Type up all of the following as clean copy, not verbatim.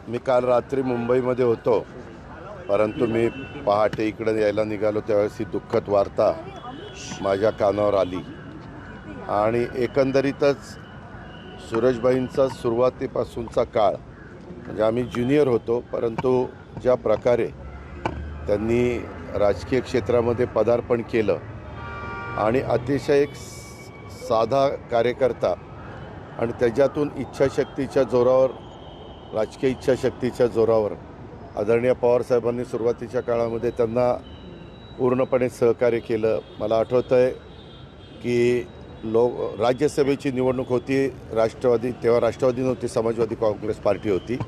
मी काल रात्री मुंबईमध्ये होतो, परंतु मी पहाटे इकडे यायला निघालो त्यावेळेस ही दुःखद वार्ता माझ्या कानावर आली आणि एकंदरीतच सुरेशभाईंचा सुरुवातीपासूनचा काळ म्हणजे आम्ही ज्युनियर होतो, परंतु ज्या प्रकारे त्यांनी राजकीय क्षेत्रामध्ये पदार्पण केलं आणि अतिशय एक साधा कार्यकर्ता आणि त्याच्यातून इच्छाशक्तीच्या जोरावर राजकीय इच्छाशक्तीच्या जोरावर आदरणीय पवारसाहेबांनी सुरुवातीच्या काळामध्ये त्यांना पूर्णपणे सहकार्य केलं. मला आठवतं आहे की राज्यसभेची निवडणूक होती, तेव्हा राष्ट्रवादी नव्हती, समाजवादी काँग्रेस पार्टी होती.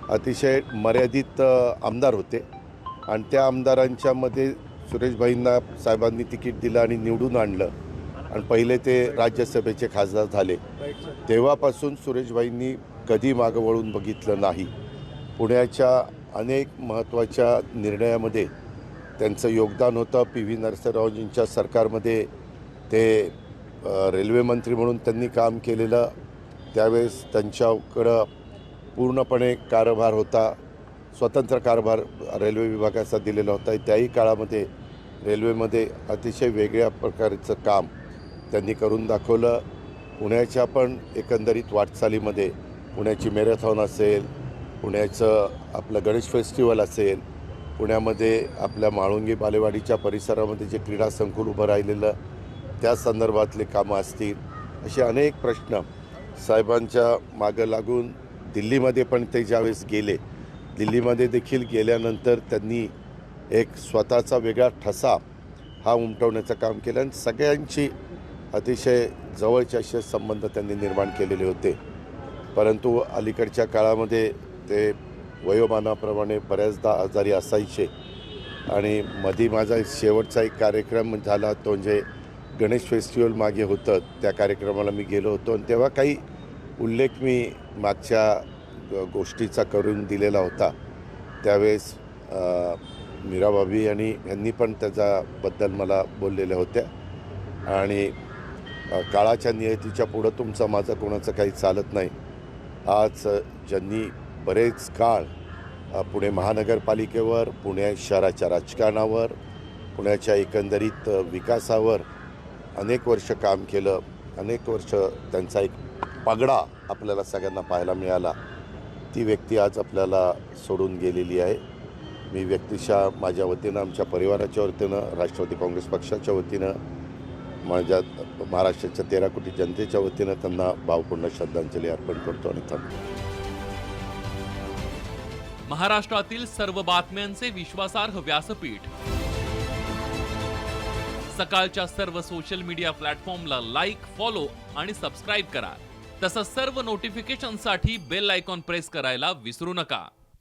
अतिशय मर्यादित आमदार होते आणि त्या आमदारांच्यामध्ये सुरेशभाईंना साहेबांनी तिकीट दिलं आणि निवडून आणलं आणि पहिले ते राज्यसभेचे खासदार झाले. तेव्हापासून सुरेशभाईंनी कधी मागं वळून बघितलं नाही. पुण्याच्या अनेक महत्त्वाच्या निर्णयामध्ये त्यांचं योगदान होतं. PV नरसिंहरावजींच्या सरकारमध्ये ते रेल्वे मंत्री म्हणून त्यांनी काम केलेलं. त्यावेळेस त्यांच्याकडं पूर्णपणे कारभार होता, स्वतंत्र कारभार रेल्वे विभागाचा दिलेला होता. त्याही काळामध्ये रेल्वेमध्ये अतिशय वेगळ्या प्रकारचं काम त्यांनी करून दाखवलं. पुण्याच्या पण एकंदरीत वाटचालीमध्ये पुण्याची मॅरेथॉन असेल, पुण्याचं आपलं गणेश फेस्टिवल असेल, पुण्यामध्ये आपल्या म्हाळुंगी बालेवाडीच्या परिसरामध्ये जे क्रीडा संकुल उभं राहिलेलं त्या संदर्भातले कामं असतील, असे अनेक प्रश्न साहेबांच्या मागं लागून दिल्लीमध्ये पण ते ज्यावेळेस गेले, दिल्लीमध्ये देखील गेल्यानंतर त्यांनी एक स्वतःचा वेगळा ठसा हा उमटवण्याचं काम केलं आणि सगळ्यांची अतिशय जवळचे असे संबंध त्यांनी निर्माण केलेले होते. परंतु अलीकडच्या काळामध्ये ते वयोमानाप्रमाणे बऱ्याचदा आजारी असायचे आणि मधी माझा शेवटचा एक कार्यक्रम झाला तो म्हणजे गणेश फेस्टिवल मागे होतं, त्या कार्यक्रमाला मी गेलो होतो आणि तेव्हा काही उल्लेख मी मागच्या गोष्टीचा करून दिलेला होता. त्यावेळेस मीराबाबी यांनी पण त्याच्याबद्दल मला बोललेल्या होत्या आणि काळाच्या नियतीच्या पुढं तुमचं माझं कोणाचं काही चालत नाही. आज ज्यांनी बरेच काळ पुणे महानगरपालिकेवर, पुणे शहराच्या राजकारणावर, पुण्याच्या एकंदरीत विकासावर अनेक वर्ष काम केलं, अनेक वर्ष त्यांचा एक पगडा आपल्याला सगळ्यांना पाहायला मिळाला, ती व्यक्ती आज आपल्याला सोडून गेलेली आहे. मी व्यक्तिशः माझ्या वतीनं, आमच्या परिवाराच्या वतीनं, राष्ट्रवादी काँग्रेस पक्षाच्या वतीनं, माझ्या महाराष्ट्राच्या 13 कोटी जनतेच्या वतीनं त्यांना भावपूर्ण श्रद्धांजली अर्पण करतो आणि थांबतो. महाराष्ट्रातील सर्व बातम्यांचे विश्वासार्ह व्यासपीठ, सकाळच्या सर्व सोशल मीडिया प्लॅटफॉर्मला लाईक, फॉलो आणि सबस्क्राईब करा. तसंच सर्व नोटिफिकेशनसाठी बेल आयकॉन प्रेस करायला विसरू नका.